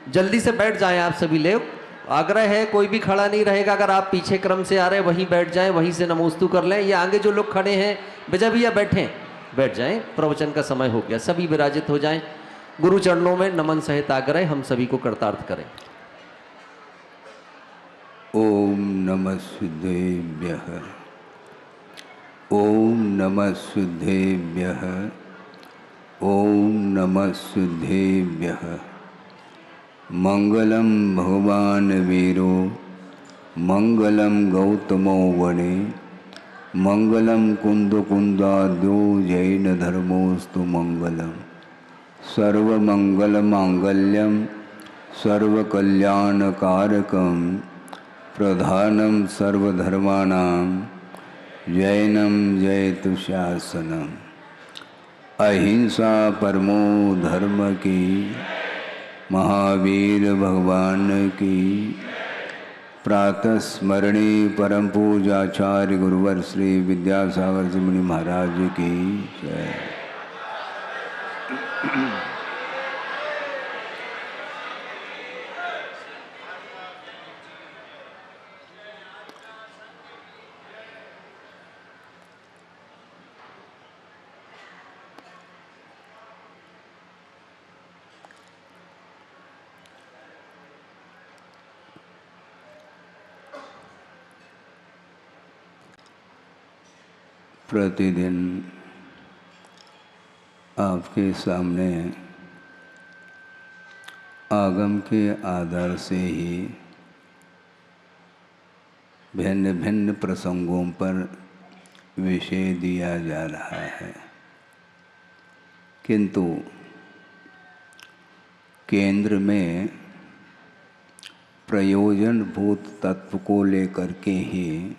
जल्दी से बैठ जाएं आप सभी लोग। आग्रह है, कोई भी खड़ा नहीं रहेगा। अगर आप पीछे क्रम से आ रहे हैं वहीं बैठ जाएं, वहीं से नमोस्तु कर लें। ये आगे जो लोग खड़े हैं बेजा भैया बैठें, बैठ जाएं, प्रवचन का समय हो गया। सभी विराजित हो जाएं। गुरु चरणों में नमन सहित आग्रह हम सभी को कृतार्थ करें। ओम नमः सिद्धेभ्यः, ओम नमः सिद्धेभ्यः, ओम नमः सिद्धेभ्यः। मंगलम भगवान वीरो, मंगलम गौतमो वने, मंगलम कुंद कुंदाद्यो जैन धर्मोस्तु मंगलम। सर्वमंगल मांगल्यम सर्वकल्याणकारकम प्रधानम सर्वधर्माणां जैनम जयतु शासनम। अहिंसा परमो धर्म की, महावीर भगवान की। प्रातः स्मरणी परम पूजाचार्य गुरुवर श्री विद्यासागर जी मुनि महाराज की जय। प्रतिदिन आपके सामने आगम के आधार से ही भिन्न भिन्न प्रसंगों पर विषय दिया जा रहा है, किंतु केंद्र में प्रयोजनभूत तत्व को लेकर के ही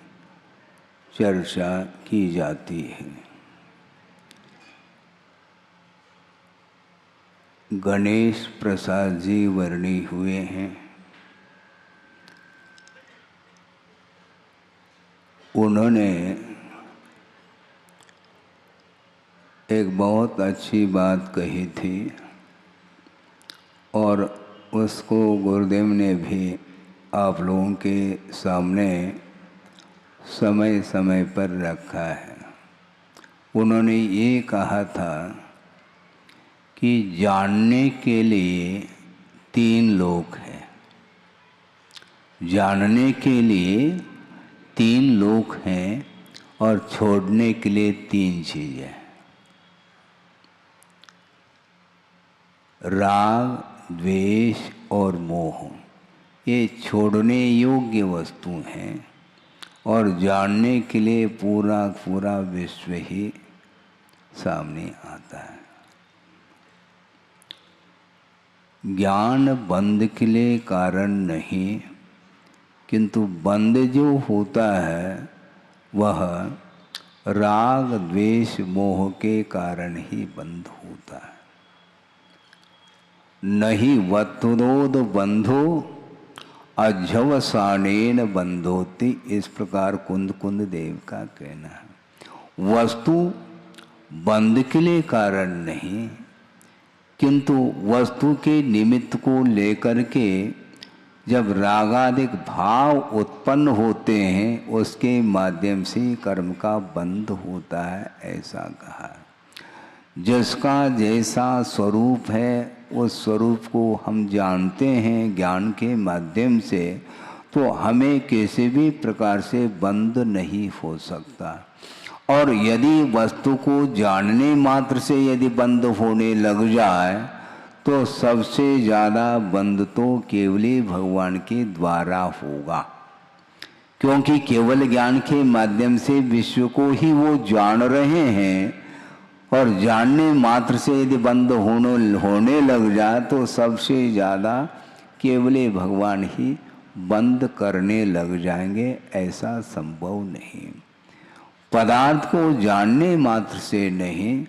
चर्चा की जाती है। गणेश प्रसाद जी वर्णी हुए हैं। उन्होंने एक बहुत अच्छी बात कही थी और उसको गुरुदेव ने भी आप लोगों के सामने समय समय पर रखा है। उन्होंने ये कहा था कि जानने के लिए 3 लोक हैं, जानने के लिए 3 लोक हैं और छोड़ने के लिए 3 चीज़ें। राग, द्वेष और मोह, ये छोड़ने योग्य वस्तु हैं और जानने के लिए पूरा पूरा विश्व ही सामने आता है। ज्ञान बंध के लिए कारण नहीं, किंतु बंध जो होता है वह राग द्वेष मोह के कारण ही बंध होता है। नहीं वत्रोद बंधो अध्यवसानेन बंधोति, इस प्रकार कुंद कुंद देव का कहना है। वस्तु बंध के लिए कारण नहीं, किंतु वस्तु के निमित्त को लेकर के जब रागादिक भाव उत्पन्न होते हैं उसके माध्यम से कर्म का बंध होता है, ऐसा कहा। जिसका जैसा स्वरूप है उस स्वरूप को हम जानते हैं ज्ञान के माध्यम से, तो हमें किसी भी प्रकार से बंध नहीं हो सकता। और यदि वस्तु को जानने मात्र से यदि बंध होने लग जाए तो सबसे ज़्यादा बंध तो केवल भगवान के द्वारा होगा, क्योंकि केवल ज्ञान के माध्यम से विश्व को ही वो जान रहे हैं। और जानने मात्र से यदि बंद होने लग जाए तो सबसे ज़्यादा केवल भगवान ही बंद करने लग जाएंगे, ऐसा संभव नहीं। पदार्थ को जानने मात्र से नहीं,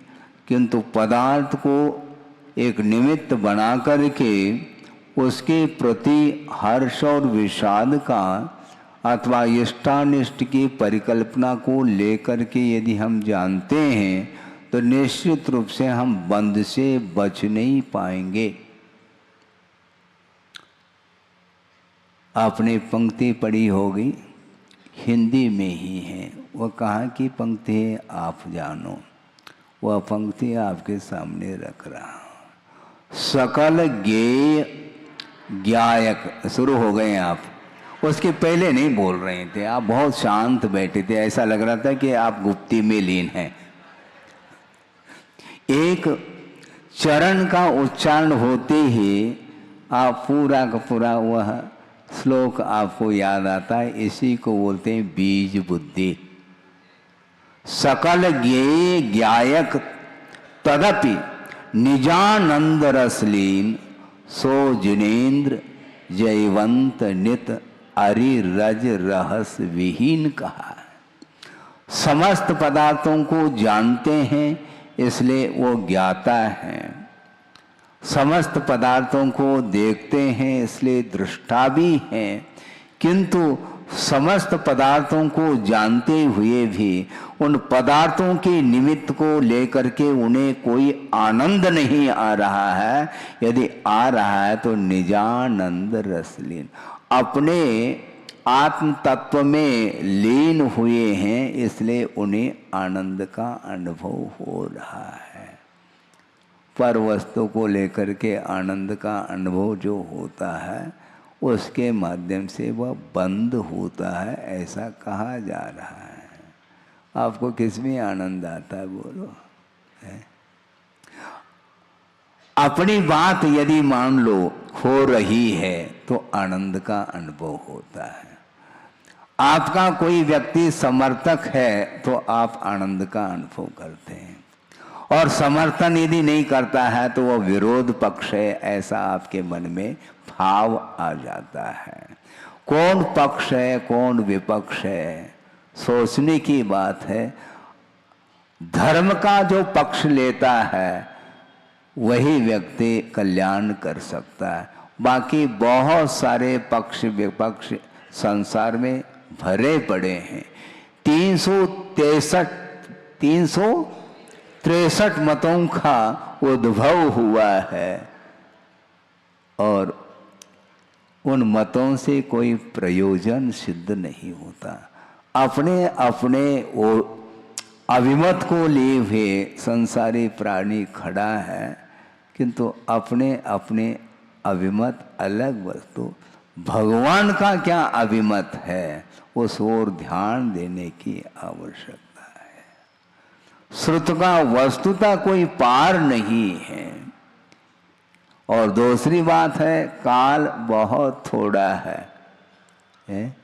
किंतु पदार्थ को एक निमित्त बना करके उसके प्रति हर्ष और विषाद का अथवा इष्टानिष्ट की परिकल्पना को लेकर के यदि हम जानते हैं तो निश्चित रूप से हम बंध से बच नहीं पाएंगे। आपने पंक्ति पढ़ी होगी, हिंदी में ही है। वह कहाँ की पंक्ति है आप जानो, वह पंक्ति आपके सामने रख रहा हूँ। सकल गेय ज्ञायक, शुरू हो गए आप, उसके पहले नहीं बोल रहे थे, आप बहुत शांत बैठे थे, ऐसा लग रहा था कि आप गुप्ती में लीन हैं। एक चरण का उच्चारण होते ही आप पूरा का पूरा वह श्लोक आपको याद आता है। इसी को बोलते हैं बीज बुद्धि। सकल ज्ञेय ज्ञायक तदपि निजानंद रसलीन, सो जिनेन्द्र जयवंत नित अरि रज रहस विहीन कहा। समस्त पदार्थों को जानते हैं इसलिए वो ज्ञाता है, समस्त पदार्थों को देखते हैं इसलिए दृष्टा भी हैं, किंतु समस्त पदार्थों को जानते हुए भी उन पदार्थों के निमित्त को लेकर के उन्हें कोई आनंद नहीं आ रहा है। यदि आ रहा है तो निजानंद रसलीन, अपने आत्म तत्व में लीन हुए हैं, इसलिए उन्हें आनंद का अनुभव हो रहा है। पर वस्तु को लेकर के आनंद का अनुभव जो होता है उसके माध्यम से वह बंद होता है, ऐसा कहा जा रहा है। आपको किस में आनंद आता है बोलो? है? अपनी बात यदि मान लो हो रही है तो आनंद का अनुभव होता है। आपका कोई व्यक्ति समर्थक है तो आप आनंद का अनुभव करते हैं, और समर्थन यदि नहीं करता है तो वह विरोध पक्ष है, ऐसा आपके मन में भाव आ जाता है। कौन पक्ष है कौन विपक्ष है, सोचने की बात है। धर्म का जो पक्ष लेता है वही व्यक्ति कल्याण कर सकता है। बाकी बहुत सारे पक्ष विपक्ष संसार में भरे पड़े हैं। 363 मतों का उद्भव हुआ है, और उन मतों से कोई प्रयोजन सिद्ध नहीं होता। अपने अपने वो अभिमत को लिए हुए संसारी प्राणी खड़ा है, किंतु अपने अपने अभिमत अलग वस्तु। भगवान का क्या अभिमत है उस ओर ध्यान देने की आवश्यकता है। श्रुत का वस्तुतः कोई पार नहीं है। और दूसरी बात है, काल बहुत थोड़ा है?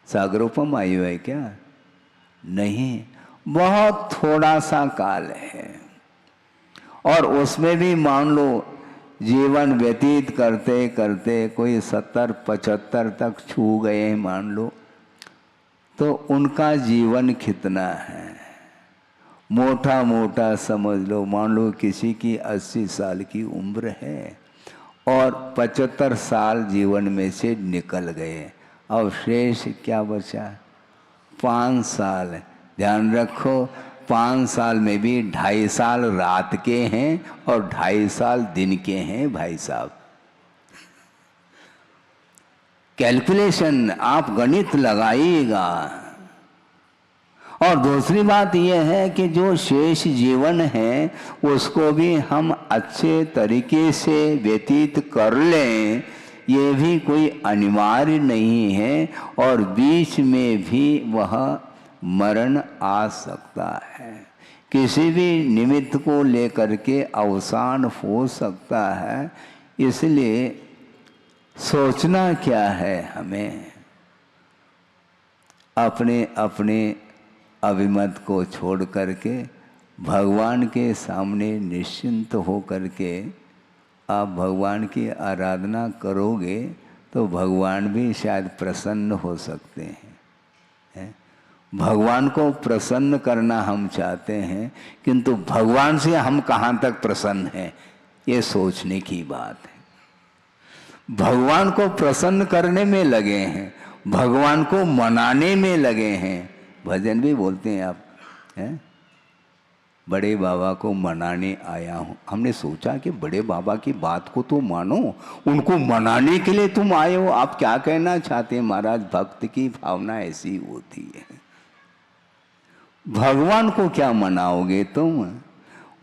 सागरोपम आयु है क्या? नहीं, बहुत थोड़ा सा काल है। और उसमें भी मान लो जीवन व्यतीत करते करते कोई 70-75 तक छू गए हैं मान लो, तो उनका जीवन कितना है? मोटा मोटा समझ लो, मान लो किसी की 80 साल की उम्र है और 75 साल जीवन में से निकल गए, अब शेष क्या बचा? 5 साल। ध्यान रखो, 5 साल में भी 2.5 साल रात के हैं और 2.5 साल दिन के हैं भाई साहब। कैलकुलेशन आप गणित लगाइएगा। और दूसरी बात यह है कि जो शेष जीवन है उसको भी हम अच्छे तरीके से व्यतीत कर लें, ये भी कोई अनिवार्य नहीं है, और बीच में भी वह मरण आ सकता है। किसी भी निमित्त को लेकर के अवसान हो सकता है। इसलिए सोचना क्या है, हमें अपने अपने अभिमत को छोड़ करके भगवान के सामने निश्चिंत हो करके आप भगवान की आराधना करोगे तो भगवान भी शायद प्रसन्न हो सकते हैं। भगवान को प्रसन्न करना हम चाहते हैं, किंतु भगवान से हम कहाँ तक प्रसन्न हैं ये सोचने की बात है। भगवान को प्रसन्न करने में लगे हैं, भगवान को मनाने में लगे हैं। भजन भी बोलते हैं आप, हैं? बड़े बाबा को मनाने आया हूँ। हमने सोचा कि बड़े बाबा की बात को तो मानो, उनको मनाने के लिए तुम आए हो। आप क्या कहना चाहते हैं महाराज? भक्त की भावना ऐसी होती है। भगवान को क्या मनाओगे तुम?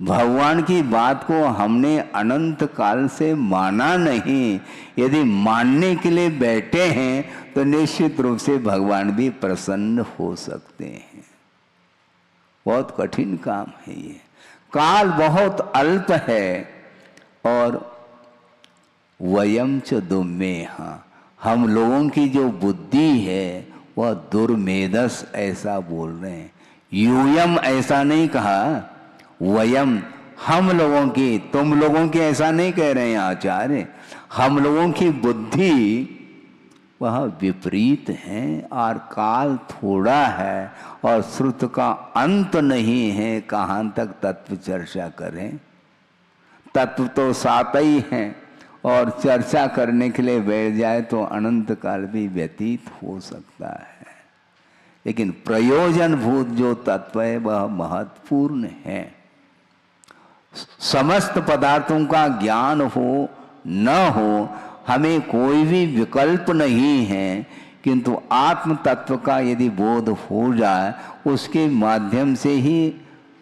भगवान की बात को हमने अनंत काल से माना नहीं। यदि मानने के लिए बैठे हैं तो निश्चित रूप से भगवान भी प्रसन्न हो सकते हैं। बहुत कठिन काम है ये। काल बहुत अल्प है और वयम च दुर्मेहा, हम लोगों की जो बुद्धि है वह दुर्मेधस, ऐसा बोल रहे हैं। यूयम ऐसा नहीं कहा, वयम हम लोगों की, तुम लोगों की ऐसा नहीं कह रहे हैं आचार्य। हम लोगों की बुद्धि वह विपरीत है और काल थोड़ा है और श्रुत का अंत नहीं है। कहाँ तक तत्व चर्चा करें? तत्व तो सात ही हैं और चर्चा करने के लिए बैठ जाए तो अनंत काल भी व्यतीत हो सकता है। लेकिन प्रयोजनभूत जो तत्व है वह महत्वपूर्ण है। समस्त पदार्थों का ज्ञान हो न हो, हमें कोई भी विकल्प नहीं है, किंतु आत्म तत्व का यदि बोध हो जाए उसके माध्यम से ही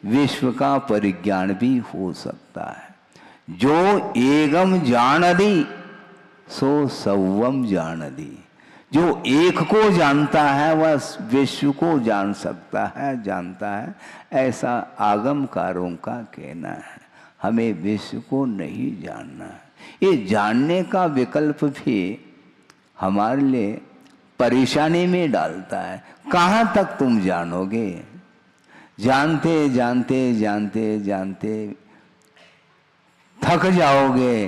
विश्व का परिज्ञान भी हो सकता है। जो एगम जानदि सो सर्वम जानदि, जो एक को जानता है वह विश्व को जान सकता है, जानता है, ऐसा आगमकारों का कहना है। हमें विश्व को नहीं जानना है। ये जानने का विकल्प भी हमारे लिए परेशानी में डालता है। कहाँ तक तुम जानोगे? जानते जानते जानते जानते थक जाओगे,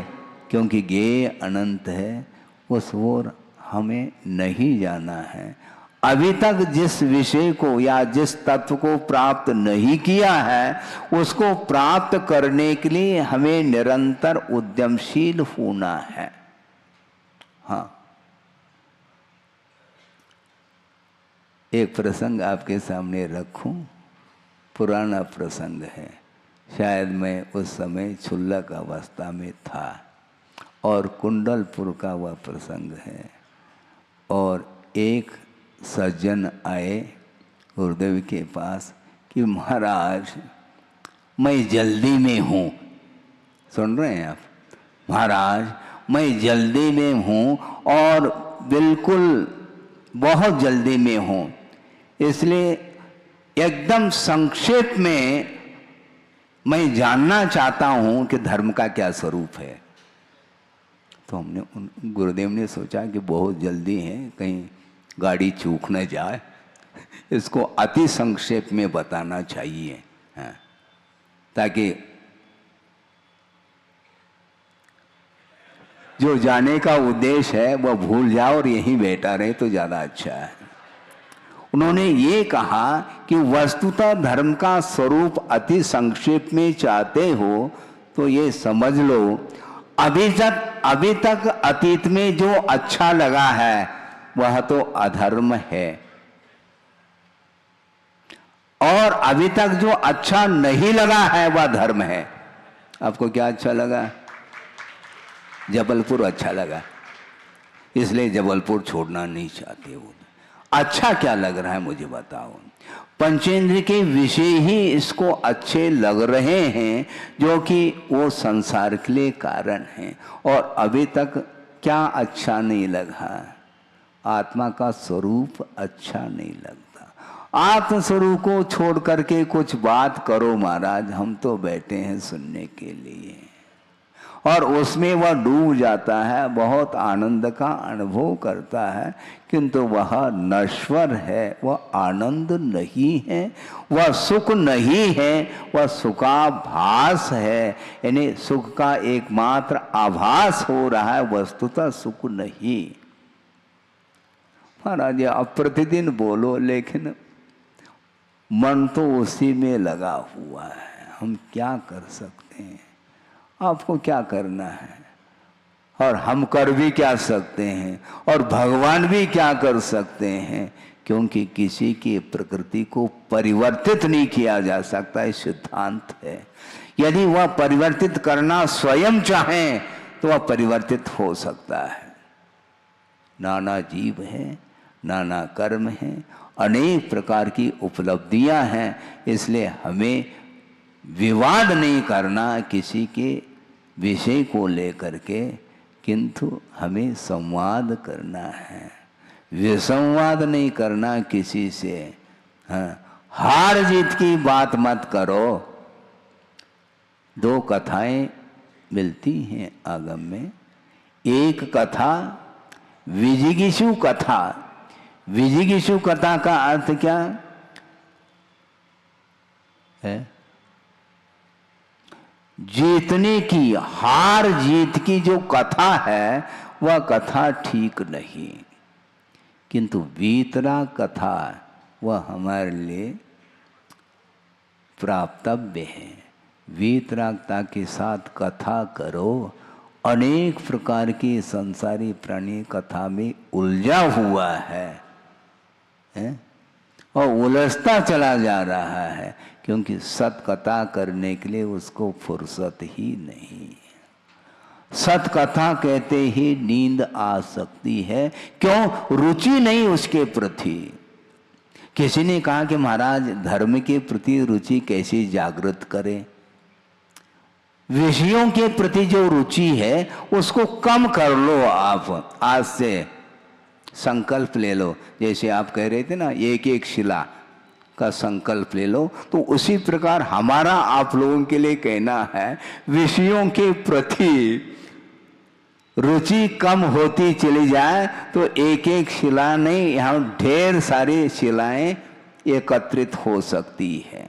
क्योंकि ज्ञेय अनंत है, उस ओर हमें नहीं जाना है। अभी तक जिस विषय को या जिस तत्व को प्राप्त नहीं किया है उसको प्राप्त करने के लिए हमें निरंतर उद्यमशील होना है। हाँ, एक प्रसंग आपके सामने रखूं। पुराना प्रसंग है, शायद मैं उस समय क्षुल्लक अवस्था में था और कुंडलपुर का वह प्रसंग है। और एक सज्जन आए गुरुदेव के पास कि महाराज मैं जल्दी में हूँ। सुन रहे हैं आप? महाराज मैं जल्दी में हूँ और बिल्कुल बहुत जल्दी में हूँ, इसलिए एकदम संक्षेप में मैं जानना चाहता हूँ कि धर्म का क्या स्वरूप है। तो हमने गुरुदेव ने सोचा कि बहुत जल्दी है, कहीं गाड़ी चूक न जाए, इसको अति संक्षेप में बताना चाहिए, हाँ, ताकि जो जाने का उद्देश्य है वह भूल जाओ और यहीं बैठा रहे तो ज़्यादा अच्छा है। उन्होंने ये कहा कि वस्तुतः धर्म का स्वरूप अति संक्षेप में चाहते हो तो ये समझ लो, अभी तक अतीत में जो अच्छा लगा है वह तो अधर्म है, और अभी तक जो अच्छा नहीं लगा है वह धर्म है। आपको क्या अच्छा लगा? जबलपुर अच्छा लगा, इसलिए जबलपुर छोड़ना नहीं चाहते हो। अच्छा क्या लग रहा है मुझे बताओ। पंचेंद्र के विषय ही इसको अच्छे लग रहे हैं, जो कि वो संसार के लिए कारण हैं, और अभी तक क्या अच्छा नहीं लगा? आत्मा का स्वरूप अच्छा नहीं लगता। आत्म स्वरूप को छोड़ करके कुछ बात करो महाराज, हम तो बैठे हैं सुनने के लिए, और उसमें वह डूब जाता है, बहुत आनंद का अनुभव करता है, किंतु वह नश्वर है, वह आनंद नहीं है, वह सुख नहीं है, वह सुखाभास है। यानी सुख का एकमात्र आभास हो रहा है, वस्तुतः सुख नहीं। महाराज अब प्रतिदिन बोलो, लेकिन मन तो उसी में लगा हुआ है। हम क्या कर सकते हैं? आपको क्या करना है? और हम कर भी क्या सकते हैं, और भगवान भी क्या कर सकते हैं, क्योंकि किसी की प्रकृति को परिवर्तित नहीं किया जा सकता, ये सिद्धांत है। यदि वह परिवर्तित करना स्वयं चाहे तो वह परिवर्तित हो सकता है। नाना जीव हैं, नाना कर्म हैं, अनेक प्रकार की उपलब्धियां हैं, इसलिए हमें विवाद नहीं करना किसी के विषय को लेकर के, किंतु हमें संवाद करना है, विसंवाद नहीं करना किसी से। हाँ, हार जीत की बात मत करो। दो कथाएं मिलती हैं आगम में। एक कथा विजिगीषु कथा। विजिगीषु कथा का अर्थ क्या है? जीतने की, हार जीत की जो कथा है वह कथा ठीक नहीं, किंतु वीतरा कथा वह हमारे लिए प्राप्तव्य है। वीतरागता के साथ कथा करो। अनेक प्रकार की संसारी प्राणी कथा में उलझा हुआ है और उलझता चला जा रहा है, क्योंकि सत कथा करने के लिए उसको फुर्सत ही नहीं। सत कथा कहते ही नींद आ सकती है। क्यों? रुचि नहीं उसके प्रति। किसी ने कहा कि महाराज धर्म के प्रति रुचि कैसे जागृत करें? विषयों के प्रति जो रुचि है उसको कम कर लो। आप आज से संकल्प ले लो, जैसे आप कह रहे थे ना, एक एक शिला का संकल्प ले लो, तो उसी प्रकार हमारा आप लोगों के लिए कहना है, विषयों के प्रति रुचि कम होती चली जाए तो एक एक शिला नहीं, यहाँ ढेर सारी शिलाएं एकत्रित हो सकती है।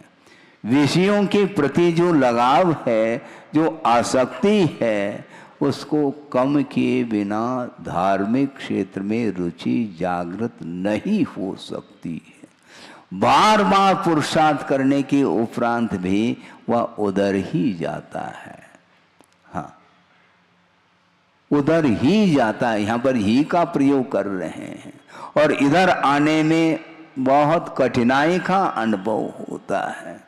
विषयों के प्रति जो लगाव है, जो आसक्ति है, उसको कम किए बिना धार्मिक क्षेत्र में रुचि जागृत नहीं हो सकती है। बार बार पुरुषार्थ करने के उपरांत भी वह उधर ही जाता है। हाँ, उधर ही जाता है। यहाँ पर ही का प्रयोग कर रहे हैं, और इधर आने में बहुत कठिनाई का अनुभव होता है।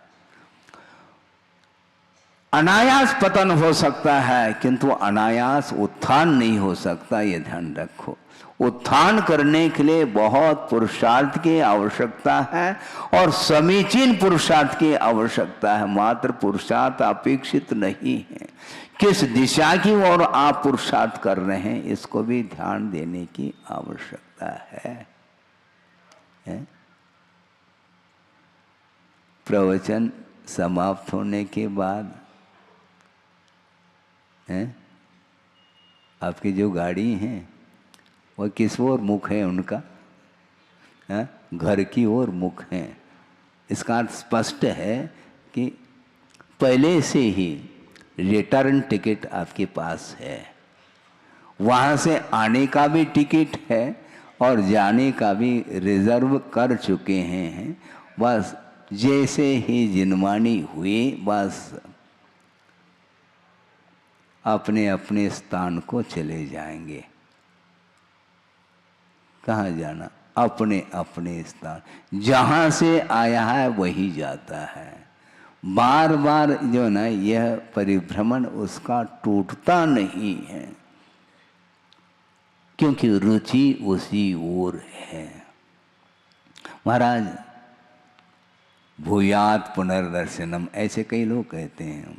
अनायास पतन हो सकता है, किंतु अनायास उत्थान नहीं हो सकता, ये ध्यान रखो। उत्थान करने के लिए बहुत पुरुषार्थ की आवश्यकता है, और समीचीन पुरुषार्थ की आवश्यकता है। मात्र पुरुषार्थ अपेक्षित नहीं है। किस दिशा की ओर आप पुरुषार्थ कर रहे हैं, इसको भी ध्यान देने की आवश्यकता है? प्रवचन समाप्त होने के बाद आपकी जो गाड़ी है वह किस ओर मुख है उनका? घर की ओर मुख है। इसका अर्थ स्पष्ट है कि पहले से ही रिटर्न टिकट आपके पास है, वहाँ से आने का भी टिकट है और जाने का भी रिजर्व कर चुके हैं। बस जैसे ही जिनवानी हुई, बस अपने अपने स्थान को चले जाएंगे। कहाँ जाना? अपने अपने स्थान। जहाँ से आया है वही जाता है। बार बार जो ना यह परिभ्रमण उसका टूटता नहीं है, क्योंकि रुचि उसी ओर है। महाराज भूयात पुनर्दर्शनम, ऐसे कई लोग कहते हैं।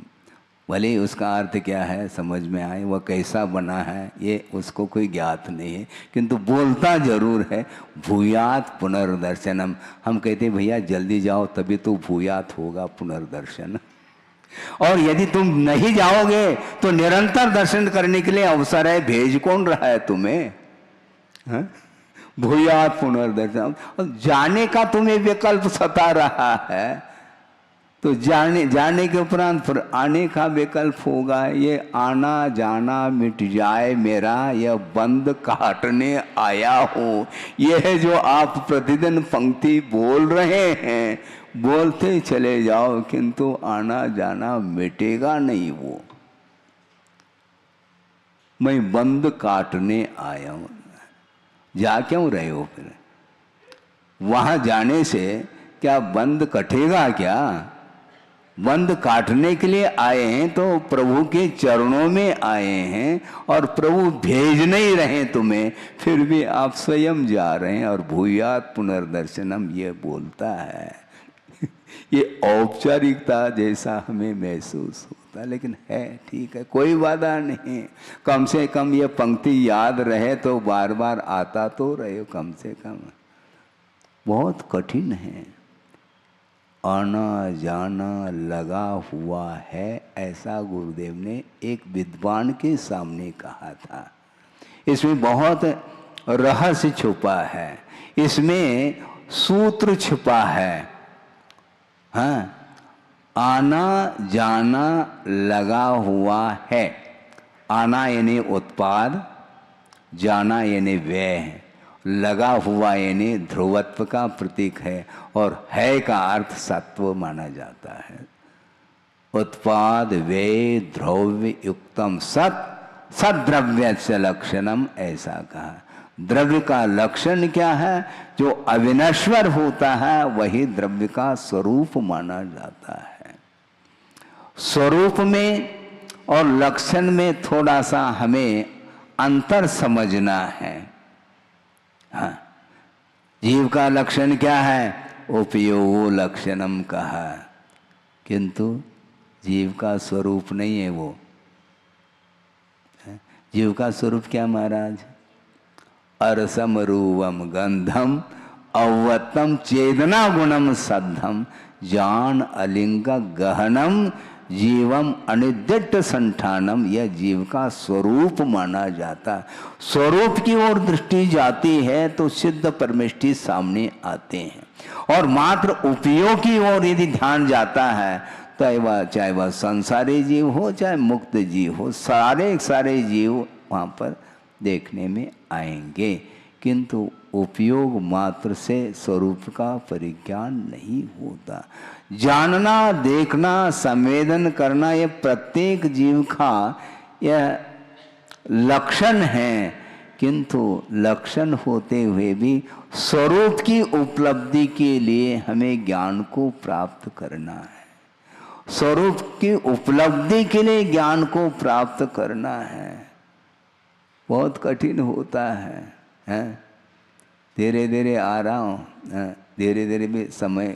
भले उसका अर्थ क्या है समझ में आए, वह कैसा बना है ये उसको कोई ज्ञात नहीं है, किंतु बोलता जरूर है भूयात पुनर्दर्शनम। हम कहते हैं भैया जल्दी जाओ तभी तो भूयात होगा पुनर्दर्शन, और यदि तुम नहीं जाओगे तो निरंतर दर्शन करने के लिए अवसर है। भेज कौन रहा है तुम्हें? भूयात पुनर्दर्शन। जाने का तुम्हें विकल्प सता रहा है, तो जाने के उपरांत फिर आने का विकल्प होगा। ये आना जाना मिट जाए मेरा, यह बंद काटने आया हूँ। यह है जो आप प्रतिदिन पंक्ति बोल रहे हैं, बोलते चले जाओ, किंतु आना जाना मिटेगा नहीं। वो मैं बंद काटने आया हूं। जा क्यों रहे हो फिर? वहां जाने से क्या बंद कटेगा क्या? बंद काटने के लिए आए हैं तो प्रभु के चरणों में आए हैं, और प्रभु भेज नहीं रहे तुम्हें, फिर भी आप स्वयं जा रहे हैं। और भूयात् पुनर्दर्शनम ये बोलता है। ये औपचारिकता जैसा हमें महसूस होता, लेकिन है ठीक है, कोई बाधा नहीं। कम से कम ये पंक्ति याद रहे तो बार बार आता तो रहे, कम से कम। बहुत कठिन है, आना जाना लगा हुआ है, ऐसा गुरुदेव ने एक विद्वान के सामने कहा था। इसमें बहुत रहस्य छुपा है, इसमें सूत्र छुपा है। हाँ, आना जाना लगा हुआ है। आना यानी उत्पाद, जाना यानी व्यय, लगा हुआ यानी ध्रुवत्व का प्रतीक है, और है का अर्थ सत्व माना जाता है। उत्पाद व्यय द्रव्य युक्तम सत सद्रव्य से लक्षणम, ऐसा कहा। द्रव्य का लक्षण क्या है? जो अविनश्वर होता है वही द्रव्य का स्वरूप माना जाता है। स्वरूप में और लक्षण में थोड़ा सा हमें अंतर समझना है। हाँ, जीव का लक्षण क्या है? उपयोग लक्षणम कहा, किंतु जीव का स्वरूप नहीं है वो। जीव का स्वरूप क्या महाराज? अरसम रूपम गंधम अवतम चेतना गुणम सद्धम जान अलिंग गहनम जीवम अनिद्यट संठानम। यह जीव का स्वरूप माना जाता। स्वरूप की ओर दृष्टि जाती है तो सिद्ध परमेष्टि सामने आते हैं, और मात्र उपयोग की ओर यदि ध्यान जाता है तो चाहे वह संसारी जीव हो चाहे मुक्त जीव हो, सारे जीव वहाँ पर देखने में आएंगे, किंतु उपयोग मात्र से स्वरूप का परिज्ञान नहीं होता। जानना, देखना, संवेदन करना, यह प्रत्येक जीव का यह लक्षण है, किंतु लक्षण होते हुए भी स्वरूप की उपलब्धि के लिए हमें ज्ञान को प्राप्त करना है। स्वरूप की उपलब्धि के लिए ज्ञान को प्राप्त करना है, बहुत कठिन होता है। धीरे धीरे आ रहा हूँ, धीरे धीरे भी समय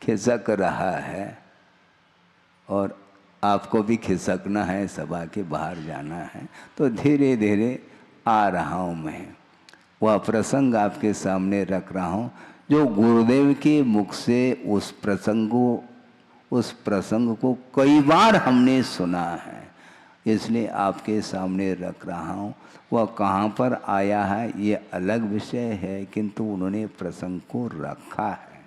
खिसक रहा है, और आपको भी खिसकना है, सभा के बाहर जाना है, तो धीरे धीरे आ रहा हूँ। मैं वह प्रसंग आपके सामने रख रहा हूँ जो गुरुदेव के मुख से उस प्रसंग को कई बार हमने सुना है, इसलिए आपके सामने रख रहा हूँ। वह कहाँ पर आया है ये अलग विषय है, किंतु उन्होंने प्रसंग को रखा है,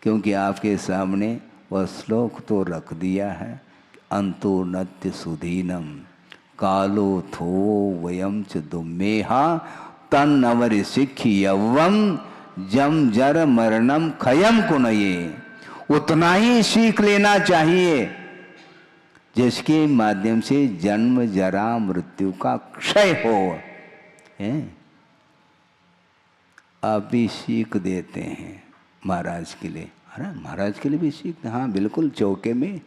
क्योंकि आपके सामने वह श्लोक तो रख दिया है। अंतो नत्य सुधीनम कालो थो वयम च दुमेहा तन अवर सिख यवम जम जर मरणम खयम कुनये। उतना ही सीख लेना चाहिए जिसके माध्यम से जन्म जरा मृत्यु का क्षय हो। आप भी सीख देते हैं महाराज के लिए। अरे महाराज के लिए भी सीख, हाँ बिल्कुल, चौके में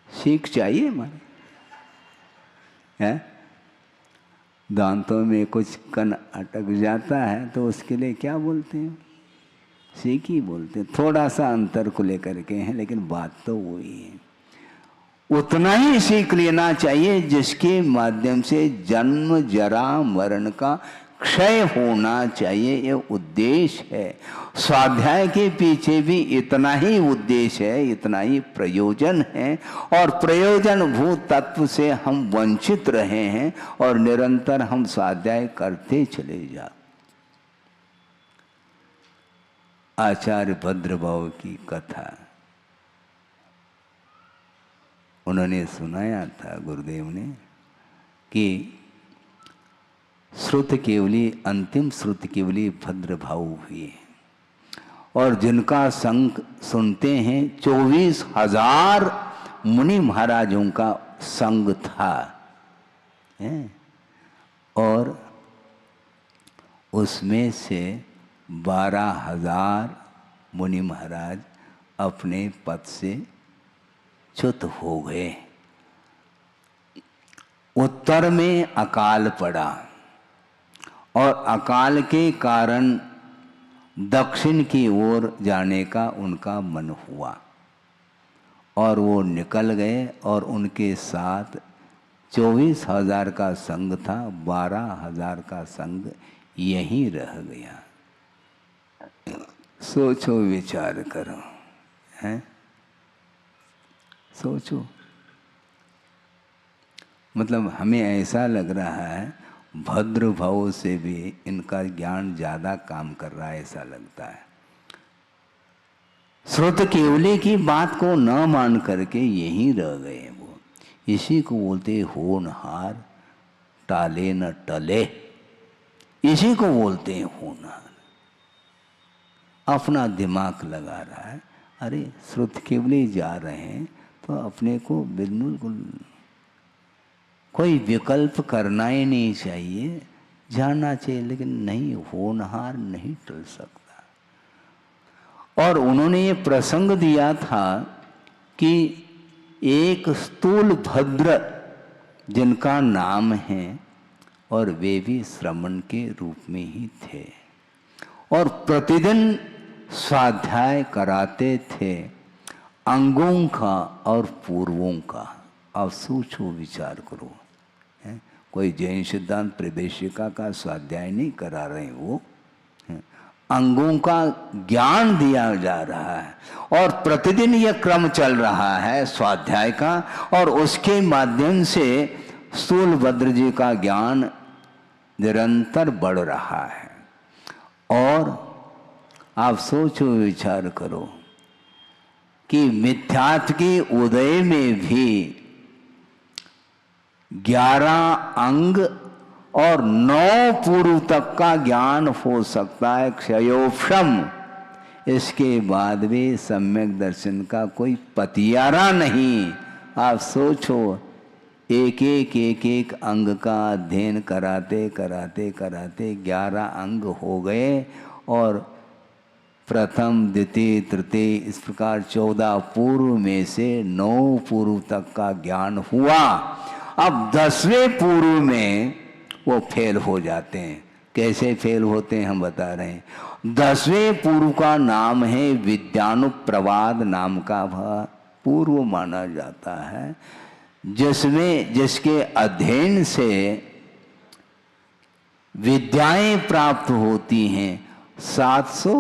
सीख चाहिए हमारे। दांतों में कुछ कण अटक जाता है तो उसके लिए क्या बोलते हैं? सीख ही बोलते हैं। थोड़ा सा अंतर को लेकर के हैं, लेकिन बात तो वही है। उतना ही सीख लेना चाहिए जिसके माध्यम से जन्म जरा मरण का क्षय होना चाहिए, ये उद्देश्य है। स्वाध्याय के पीछे भी इतना ही उद्देश्य है, इतना ही प्रयोजन है, और प्रयोजन भूत तत्व से हम वंचित रहे हैं, और निरंतर हम स्वाध्याय करते चले जाते। आचार्य भद्रभाव की कथा उन्होंने सुनाया था गुरुदेव ने कि श्रुत केवली, अंतिम श्रुत केवली भद्रभाव हुई, और जिनका संग सुनते हैं 24,000 मुनि महाराजों का संग था। हैं, और उसमें से 12,000 मुनि महाराज अपने पद से च्युत हो गए। उत्तर में अकाल पड़ा और अकाल के कारण दक्षिण की ओर जाने का उनका मन हुआ और वो निकल गए, और उनके साथ 24,000 का संघ था, 12,000 का संघ यहीं रह गया। सोचो, विचार करो, हैं? सोचो। मतलब हमें ऐसा लग रहा है भद्र भाव से भी इनका ज्ञान ज़्यादा काम कर रहा है, ऐसा लगता है। श्रुत केवली की बात को न मान करके यहीं रह गए वो। इसी को बोलते होनहार, टाले न टले, इसी को बोलते हैं होनहार। अपना दिमाग लगा रहा है, अरे श्रुत केवली जा रहे हैं तो अपने को बिल्कुल कोई विकल्प करना ही नहीं चाहिए, जाना चाहिए, लेकिन नहीं, होनहार नहीं टल सकता। और उन्होंने ये प्रसंग दिया था कि एक स्थूल भद्र जिनका नाम है, और वे भी श्रमण के रूप में ही थे और प्रतिदिन स्वाध्याय कराते थे अंगों का और पूर्वों का। अब सोचो, विचार करो, है? कोई जैन सिद्धांत प्रवेशिका का स्वाध्याय नहीं करा रहे वो, अंगों का ज्ञान दिया जा रहा है और प्रतिदिन यह क्रम चल रहा है स्वाध्याय का, और उसके माध्यम से स्थूलभद्र जी का ज्ञान निरंतर बढ़ रहा है। और आप सोचो, विचार करो कि मिथ्यात्व के उदय में भी 11 अंग और 9 पूर्व तक का ज्ञान हो सकता है क्षयोक्षम। इसके बाद भी सम्यक दर्शन का कोई पतियारा नहीं। आप सोचो, एक अंग का अध्ययन कराते कराते कराते 11 अंग हो गए, और प्रथम द्वितीय तृतीय इस प्रकार 14 पूर्व में से 9 पूर्व तक का ज्ञान हुआ। अब 10वें पूर्व में वो फेल हो जाते हैं। कैसे फेल होते हैं हम बता रहे हैं। 10वें पूर्व का नाम है विद्यानुप्रवाद नाम का पूर्व माना जाता है, जिसमें जिसके अध्ययन से विद्याएं प्राप्त होती हैं। 700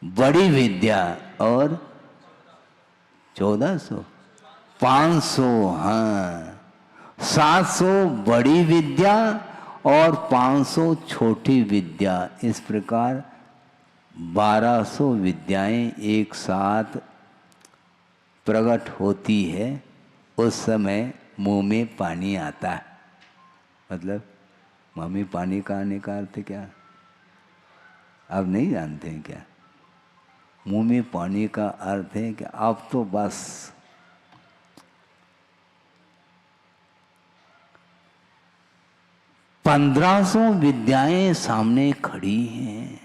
बड़ी विद्या और 1400 500, हाँ, 700 बड़ी विद्या और 500 छोटी विद्या। इस प्रकार 1200 विद्याएं एक साथ प्रकट होती है। उस समय मुंह में पानी आता है। मतलब मुंह में पानी का आने का अर्थ क्या, आप नहीं जानते हैं क्या? मुंह में पानी का अर्थ है कि अब तो बस 1500 विद्याएं सामने खड़ी हैं,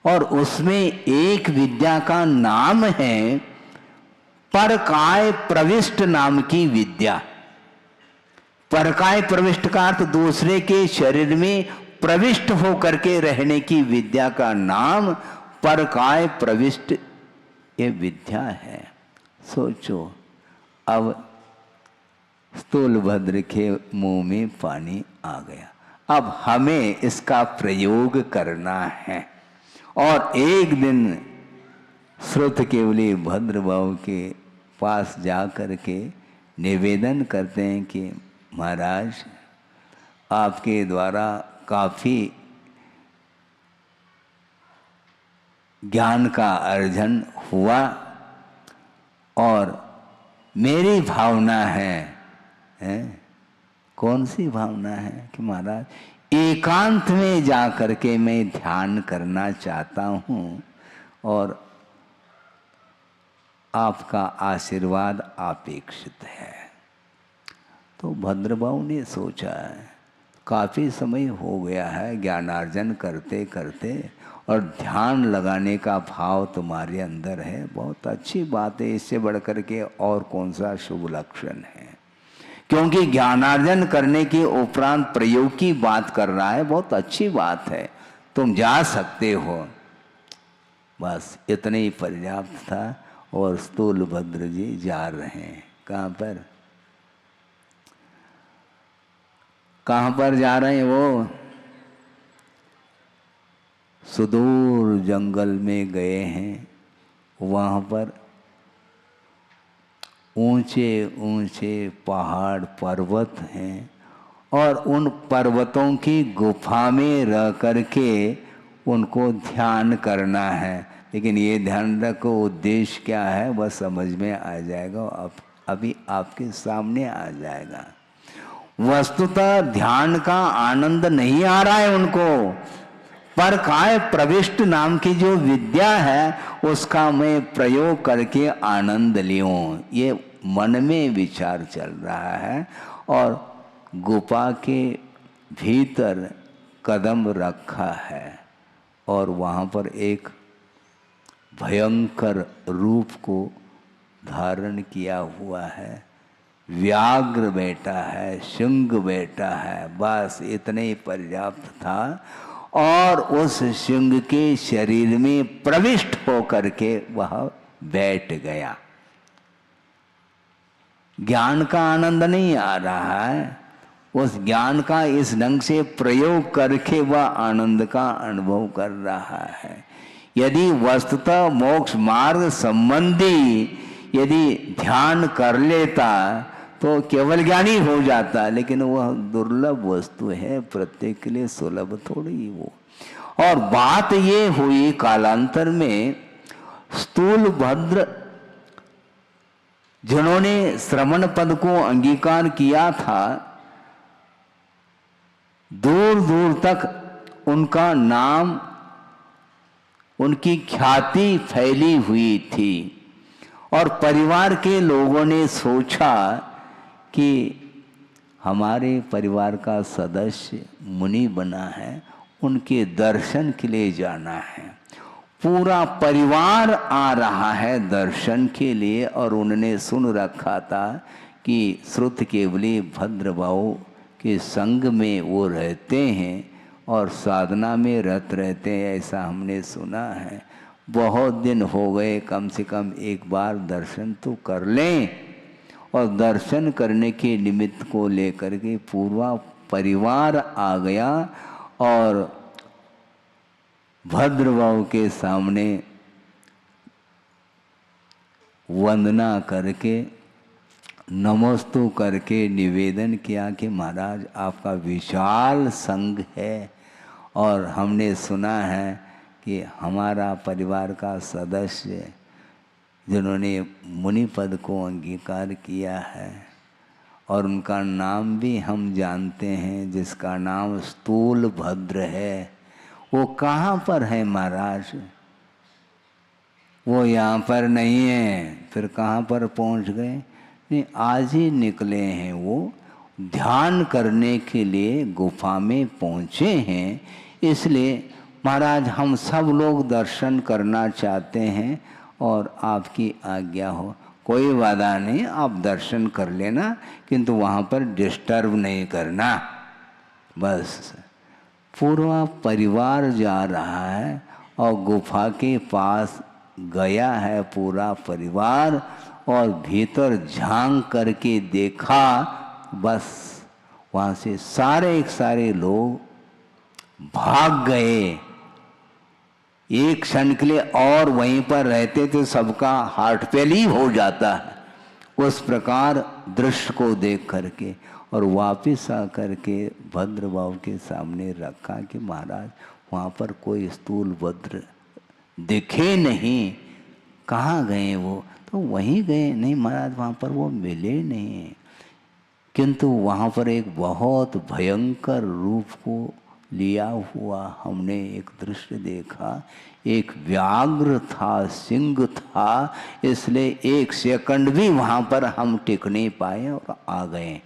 और उसमें एक विद्या का नाम है परकाय प्रविष्ट नाम की विद्या। परकाय प्रविष्ट का अर्थ दूसरे के शरीर में प्रविष्ट होकर के रहने की विद्या का नाम परकाय प्रविष्ट ये विद्या है। सोचो, अब स्थूलभद्र के मुंह में पानी आ गया। अब हमें इसका प्रयोग करना है, और एक दिन श्रुत केवली भद्र बाबू के पास जा कर के निवेदन करते हैं कि महाराज, आपके द्वारा काफ़ी ज्ञान का अर्जन हुआ, और मेरी भावना है, कौन सी भावना है कि महाराज एकांत में जा कर के मैं ध्यान करना चाहता हूँ, और आपका आशीर्वाद अपेक्षित है। तो भद्रबाहु ने सोचा काफ़ी समय हो गया है ज्ञानार्जन करते करते और ध्यान लगाने का भाव तुम्हारे अंदर है, बहुत अच्छी बात है, इससे बढ़कर के और कौन सा शुभ लक्षण है। क्योंकि ज्ञानार्जन करने के उपरांत प्रयोग की बात कर रहा है, बहुत अच्छी बात है, तुम जा सकते हो। बस इतने ही पर्याप्त था। और स्थूलभद्र जी जा रहे हैं कहाँ पर, कहाँ पर जा रहे हैं वो? सुदूर जंगल में गए हैं। वहाँ पर ऊंचे ऊंचे पहाड़ पर्वत हैं और उन पर्वतों की गुफा में रह करके उनको ध्यान करना है। लेकिन ये ध्यान रखो उद्देश्य क्या है वह समझ में आ जाएगा, अभी आपके सामने आ जाएगा। वस्तुतः ध्यान का आनंद नहीं आ रहा है उनको, पर काय प्रविष्ट नाम की जो विद्या है उसका मैं प्रयोग करके आनंद लियूं, ये मन में विचार चल रहा है। और गुफा के भीतर कदम रखा है और वहाँ पर एक भयंकर रूप को धारण किया हुआ है, व्याघ्र बैठा है, सिंह बैठा है, बस इतने ही पर्याप्त था। और उस सिंह के शरीर में प्रविष्ट होकर के वह बैठ गया। ज्ञान का आनंद नहीं आ रहा है, उस ज्ञान का इस ढंग से प्रयोग करके वह आनंद का अनुभव कर रहा है। यदि वस्तुतः मोक्ष मार्ग संबंधी यदि ध्यान कर लेता तो केवल ज्ञानी हो जाता, लेकिन वह दुर्लभ वस्तु है, प्रत्येक के लिए सुलभ थोड़ी वो। और बात ये हुई कालांतर में स्थूलभद्र जिन्होंने श्रवण पद को अंगीकार किया था, दूर दूर तक उनका नाम, उनकी ख्याति फैली हुई थी। और परिवार के लोगों ने सोचा कि हमारे परिवार का सदस्य मुनि बना है, उनके दर्शन के लिए जाना है। पूरा परिवार आ रहा है दर्शन के लिए। और उन्होंने सुन रखा था कि श्रुत केवली भद्रबाहु के संग में वो रहते हैं और साधना में रत रहते हैं, ऐसा हमने सुना है। बहुत दिन हो गए, कम से कम एक बार दर्शन तो कर लें। और दर्शन करने के निमित्त को लेकर के पूरा परिवार आ गया और भद्रबाहु के सामने वंदना करके नमस्तु करके निवेदन किया कि महाराज आपका विशाल संघ है और हमने सुना है कि हमारा परिवार का सदस्य जिन्होंने मुनि पद को अंगीकार किया है और उनका नाम भी हम जानते हैं, जिसका नाम स्थूलभद्र है, वो कहाँ पर है महाराज? वो यहाँ पर नहीं है, फिर कहाँ पर पहुँच गए? नहीं, आज ही निकले हैं, वो ध्यान करने के लिए गुफा में पहुँचे हैं। इसलिए महाराज हम सब लोग दर्शन करना चाहते हैं और आपकी आज्ञा हो। कोई बाधा नहीं, आप दर्शन कर लेना, किंतु वहाँ पर डिस्टर्ब नहीं करना। बस पूरा परिवार जा रहा है और गुफा के पास गया है पूरा परिवार और भीतर झांक करके देखा, बस वहाँ से सारे लोग भाग गए। एक क्षण के लिए और वहीं पर रहते तो सबका हार्ट फेल ही हो जाता है। उस प्रकार दृश्य को देख करके और वापिस आ करके भद्रबाहु के सामने रखा कि महाराज वहाँ पर कोई स्थूलभद्र दिखे नहीं, कहाँ गए वो? तो वहीं गए। नहीं महाराज वहाँ पर वो मिले नहीं, किंतु वहाँ पर एक बहुत भयंकर रूप को लिया हुआ हमने एक दृश्य देखा। एक व्याघ्र था, सिंह था, इसलिए एक सेकंड भी वहाँ पर हम टिक नहीं पाए और आ गए।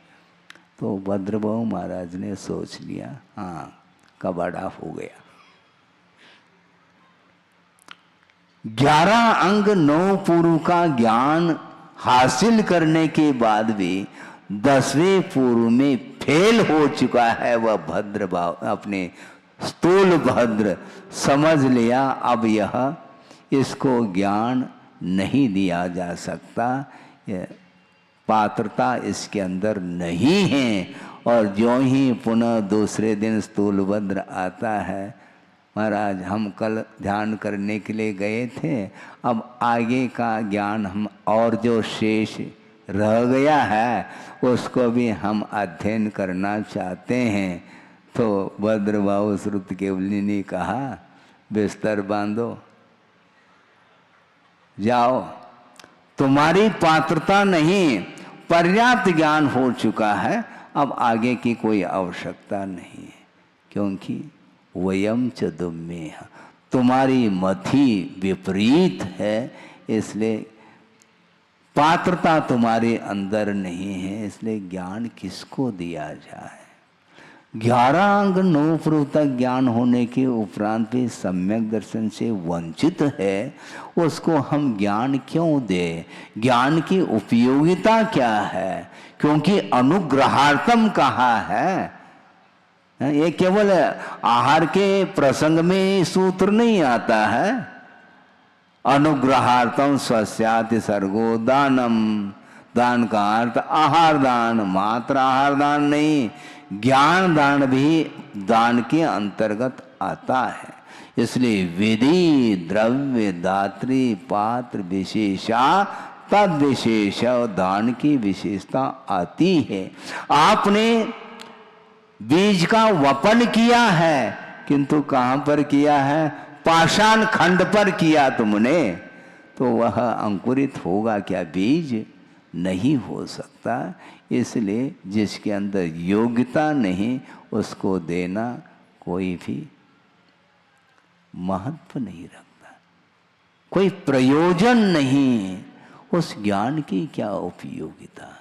तो भद्रबाहु महाराज ने सोच लिया, हाँ कबाड़ा हो गया। 11 अंग 9 पूर्व का ज्ञान हासिल करने के बाद भी 10वें पूर्व में फेल हो चुका है वह भद्रबाहु, अपने स्थूल भद्र समझ लिया अब यह इसको ज्ञान नहीं दिया जा सकता, यह पात्रता इसके अंदर नहीं है। और जो ही पुनः दूसरे दिन स्थूलभद्र आता है, महाराज हम कल ध्यान करने के लिए गए थे, अब आगे का ज्ञान हम और जो शेष रह गया है उसको भी हम अध्ययन करना चाहते हैं। तो भद्रबाहु श्रुतकेवली ने कहा बिस्तर बांधो, जाओ, तुम्हारी पात्रता नहीं, पर्याप्त ज्ञान हो चुका है, अब आगे की कोई आवश्यकता नहीं है। क्योंकि वयम च दुम्मेह, तुम्हारी मति विपरीत है, इसलिए पात्रता तुम्हारे अंदर नहीं है, इसलिए ज्ञान किसको दिया जाए। 11 अंग 9 पूर्व तक ज्ञान होने के उपरांत भी सम्यक दर्शन से वंचित है, उसको हम ज्ञान क्यों दें? ज्ञान की उपयोगिता क्या है? क्योंकि अनुग्रहार्थम कहा है। ये केवल आहार के प्रसंग में सूत्र नहीं आता है। अनुग्रहार्थम स्वस्याति सर्गो दानम, दान का अर्थ आहार दान, मात्र आहार दान नहीं, ज्ञान दान भी दान के अंतर्गत आता है। इसलिए विधि द्रव्य दात्री पात्र विशेषा तद विशेष दान की विशेषता आती है। आपने बीज का वपन किया है, किंतु कहां पर किया है? पाषाण खंड पर किया तुमने, तो वह अंकुरित होगा क्या? बीज नहीं हो सकता। इसलिए जिसके अंदर योग्यता नहीं उसको देना कोई भी महत्व नहीं रखता, कोई प्रयोजन नहीं। उस ज्ञान की क्या उपयोगिता?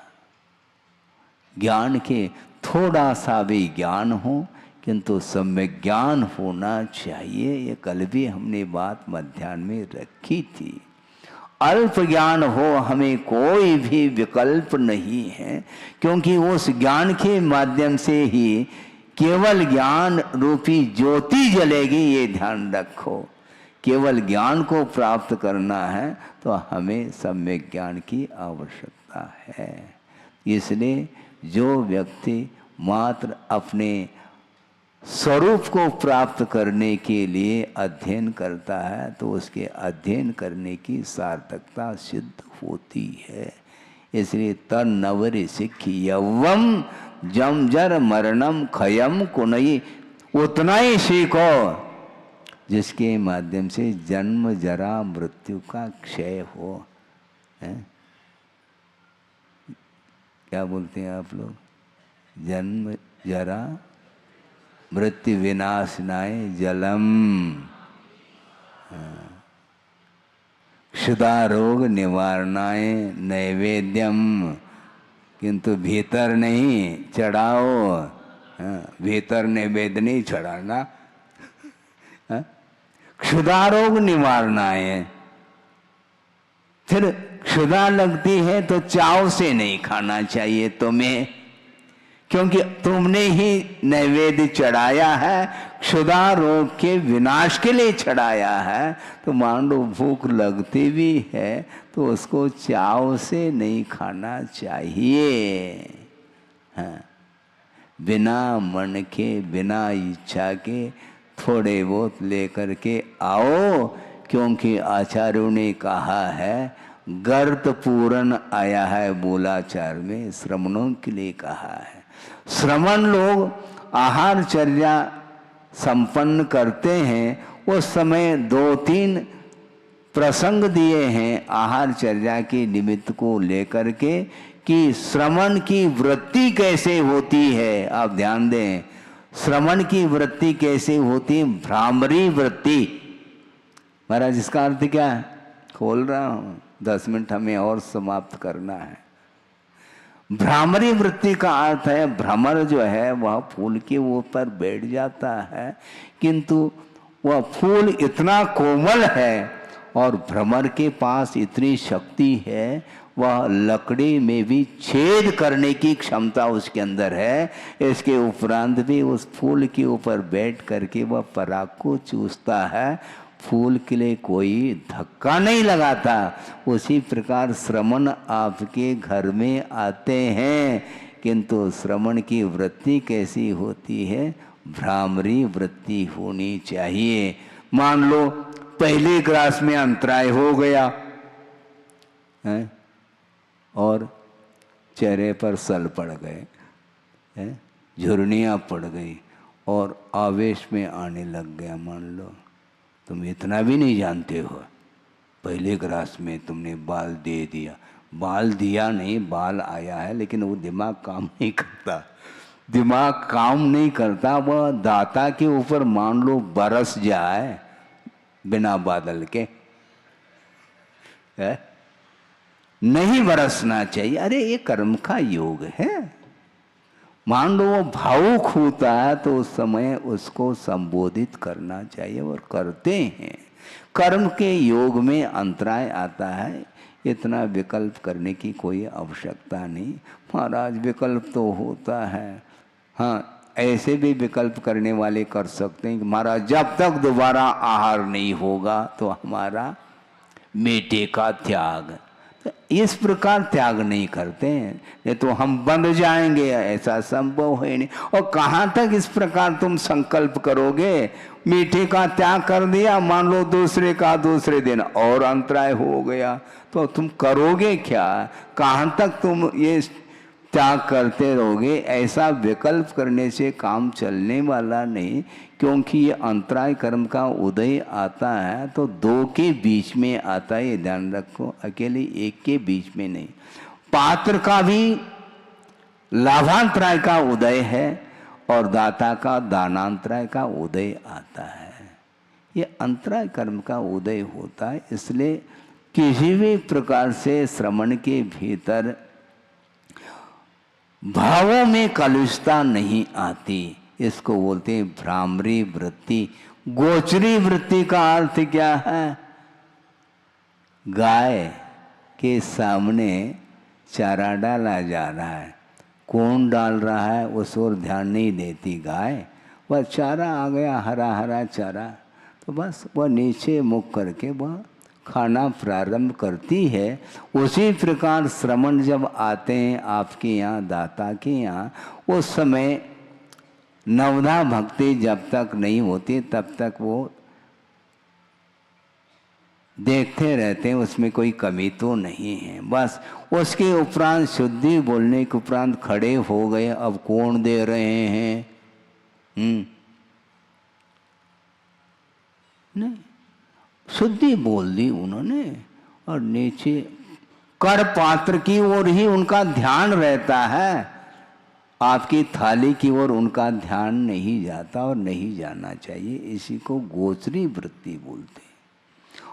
ज्ञान के थोड़ा सा भी ज्ञान हो, किंतु सम्यक ज्ञान होना चाहिए। ये कल भी हमने बात मध्याह्न में रखी थी। अल्प ज्ञान हो, हमें कोई भी विकल्प नहीं है, क्योंकि उस ज्ञान के माध्यम से ही केवल ज्ञान रूपी ज्योति जलेगी। ये ध्यान रखो, केवल ज्ञान को प्राप्त करना है तो हमें सम्यक ज्ञान की आवश्यकता है। इसलिए जो व्यक्ति मात्र अपने स्वरूप को प्राप्त करने के लिए अध्ययन करता है, तो उसके अध्ययन करने की सार्थकता सिद्ध होती है। इसलिए तन नवरि सिख यवम जम जर मरणम खयम कुनई, उतना ही सीखो जिसके माध्यम से जन्म जरा मृत्यु का क्षय हो। है? क्या बोलते हैं आप लोग? जन्म जरा मृत्यु विनाशनाय जलम, क्षुधा रोग निवारणाय नैवेद्यम, किंतु भीतर नहीं चढ़ाओ। भीतर नैवेद्य नहीं चढ़ाना। क्षुधा रोग निवारणाय, फिर क्षुधा लगती है तो चाव से नहीं खाना चाहिए तुम्हें, क्योंकि तुमने ही नैवेद्य चढ़ाया है, क्षुधा रोग के विनाश के लिए चढ़ाया है। तो मान लो भूख लगती भी है तो उसको चाव से नहीं खाना चाहिए। हाँ, बिना मन के, बिना इच्छा के थोड़े बहुत लेकर के आओ, क्योंकि आचार्यों ने कहा है गर्त पूर्ण आया है मूलाचार में, श्रमणों के लिए कहा है। श्रमण लोग आहारचर्या संपन्न करते हैं। उस समय 2-3 प्रसंग दिए हैं आहारचर्या के निमित्त को लेकर के, कि श्रमण की वृत्ति कैसे होती है। आप ध्यान दें, श्रमण की वृत्ति कैसे होती है? भ्रामरी वृत्ति। महाराज इसका अर्थ क्या है? खोल रहा हूं, 10 मिनट हमें और समाप्त करना है। भ्रामरी वृत्ति का अर्थ है भ्रमर जो है वह फूल के ऊपर बैठ जाता है, किंतु वह फूल इतना कोमल है और भ्रमर के पास इतनी शक्ति है, वह लकड़ी में भी छेद करने की क्षमता उसके अंदर है। इसके उपरांत भी उस फूल के ऊपर बैठ करके वह पराग को चूसता है, फूल के लिए कोई धक्का नहीं लगाता। उसी प्रकार श्रवण आपके घर में आते हैं, किंतु श्रवण की वृत्ति कैसी होती है? भ्रामरी वृत्ति होनी चाहिए। मान लो पहले ग्रास में अंतराय हो गया है और चेहरे पर सल पड़ गए, झुर्रियाँ पड़ गई और आवेश में आने लग गया। मान लो तुम इतना भी नहीं जानते हो, पहले ग्रास में तुमने बाल दे दिया, बाल दिया नहीं, बाल आया है, लेकिन वो दिमाग काम नहीं करता, दिमाग काम नहीं करता। वह दाता के ऊपर मान लो बरस जाए बिना बादल के, है? नहीं बरसना चाहिए। अरे ये कर्म का योग है। मान लो वो भावुक होता है तो उस समय उसको संबोधित करना चाहिए और करते हैं। कर्म के योग में अंतराय आता है, इतना विकल्प करने की कोई आवश्यकता नहीं। महाराज विकल्प तो होता है, हाँ ऐसे भी विकल्प करने वाले कर सकते हैं कि महाराज जब तक दोबारा आहार नहीं होगा तो हमारा मीठे का त्याग, इस प्रकार त्याग नहीं करते हैं, नहीं तो हम बंध जाएंगे, ऐसा संभव है नहीं। और कहाँ तक इस प्रकार तुम संकल्प करोगे? मीठे का त्याग कर दिया, मान लो दूसरे का दूसरे दिन और अंतराय हो गया तो तुम करोगे क्या? कहाँ तक तुम ये त्याग करते रहोगे? ऐसा विकल्प करने से काम चलने वाला नहीं, क्योंकि ये अंतराय कर्म का उदय आता है तो दो के बीच में आता है, ये ध्यान रखो, अकेले एक के बीच में नहीं। पात्र का भी लाभांतराय का उदय है और दाता का दानांतराय का उदय आता है। ये अंतराय कर्म का उदय होता है, इसलिए किसी भी प्रकार से श्रवण के भीतर भावों में कलुषता नहीं आती। इसको बोलते हैं भ्रामरी वृत्ति। गोचरी वृत्ति का अर्थ क्या है? गाय के सामने चारा डाला जा रहा है, कौन डाल रहा है उस ओर ध्यान नहीं देती गाय, वह चारा आ गया हरा हरा चारा तो बस वह नीचे मुख करके वह खाना प्रारंभ करती है। उसी प्रकार श्रवण जब आते हैं आपके यहाँ दाता के यहाँ, उस समय नवधा भक्ति जब तक नहीं होती तब तक वो देखते रहते हैं, उसमें कोई कमी तो नहीं है। बस उसके उपरांत शुद्धि बोलने के उपरांत खड़े हो गए, अब कौन दे रहे हैं? नहीं, शुद्धि बोल दी उन्होंने और नीचे कर पात्र की ओर ही उनका ध्यान रहता है, आपकी थाली की ओर उनका ध्यान नहीं जाता और नहीं जाना चाहिए। इसी को गोचरी वृत्ति बोलते हैं।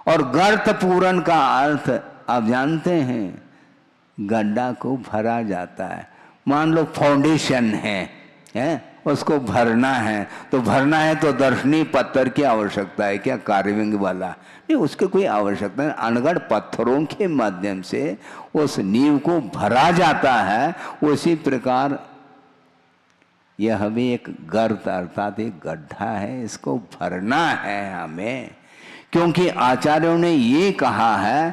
और गर्त पूरण का अर्थ आप जानते हैं, गड्ढा को भरा जाता है। मान लो फाउंडेशन है उसको भरना है, तो भरना है तो दर्शनी पत्थर की आवश्यकता है क्या? कार्विंग वाला नहीं, उसकी कोई आवश्यकता नहीं। अनगढ़ पत्थरों के माध्यम से उस नींव को भरा जाता है। उसी प्रकार यह भी एक गर्त अर्थात एक गड्ढा है, इसको भरना है हमें। क्योंकि आचार्यों ने ये कहा है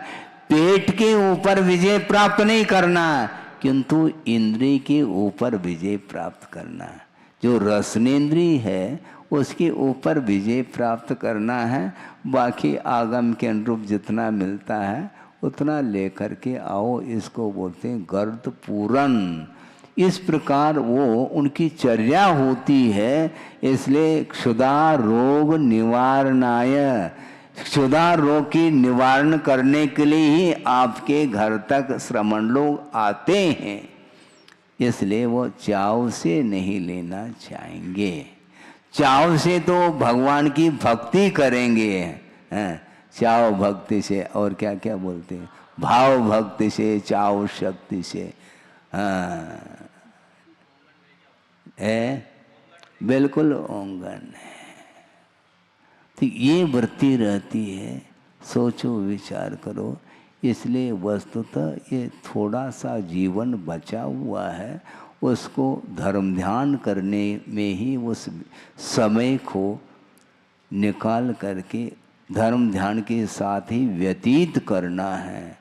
पेट के ऊपर विजय प्राप्त नहीं करना, किंतु इंद्रिय के ऊपर विजय प्राप्त करना है। जो रसनेन्द्रिय है उसके ऊपर विजय प्राप्त करना है। बाकी आगम के अनुरूप जितना मिलता है उतना लेकर के आओ, इसको बोलते हैं गर्त पूरन। इस प्रकार वो उनकी चर्या होती है। इसलिए क्षुधा रोग निवारणाय, क्षुधा रोग की निवारण करने के लिए ही आपके घर तक श्रमण लोग आते हैं। इसलिए वो चाव से नहीं लेना चाहेंगे। चाव से तो भगवान की भक्ति करेंगे, चाव भक्ति से, और क्या क्या बोलते हैं, भाव भक्ति से, चाव शक्ति से। हाँ है, बिल्कुल ओंगन है। तो ये वृत्ति रहती है, सोचो विचार करो। इसलिए वस्तुतः ये थोड़ा सा जीवन बचा हुआ है, उसको धर्म ध्यान करने में ही उस समय को निकाल करके धर्म ध्यान के साथ ही व्यतीत करना है।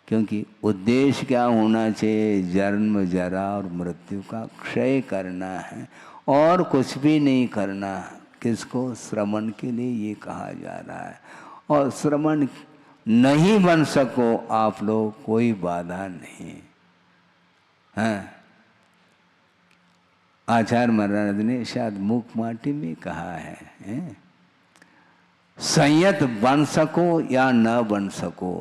क्योंकि उद्देश्य क्या होना चाहिए? जन्म जरा और मृत्यु का क्षय करना है, और कुछ भी नहीं करना। किसको? श्रमण के लिए ये कहा जा रहा है। और श्रमण नहीं बन सको आप लोग, कोई बाधा नहीं है। आचार्य महाराज ने शायद मूक माटी में कहा है, संयत बन सको या न बन सको,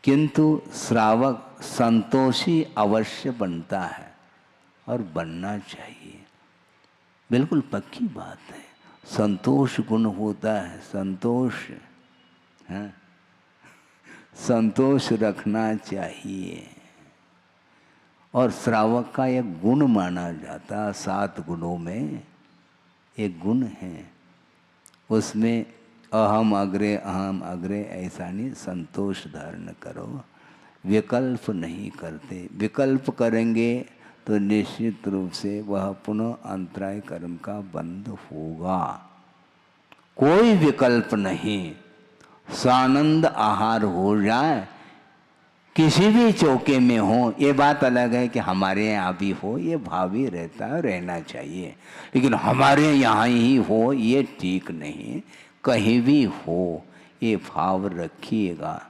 किंतु श्रावक संतोषी अवश्य बनता है, और बनना चाहिए। बिल्कुल पक्की बात है। संतोष गुण होता है, संतोष है, संतोष रखना चाहिए। और श्रावक का एक गुण माना जाता, 7 गुणों में एक गुण है, उसमें अहम अग्रे ऐसा नहीं, संतोष धारण करो, विकल्प नहीं करते। विकल्प करेंगे तो निश्चित रूप से वह पुनः अंतराय कर्म का बंध होगा। कोई विकल्प नहीं, सानंद आहार हो जाए, किसी भी चौके में हो। ये बात अलग है कि हमारे यहाँ भी हो, ये भावी रहता है, रहना चाहिए। लेकिन हमारे यहाँ ही हो ये ठीक नहीं, कहीं भी हो ये भाव रखिएगा।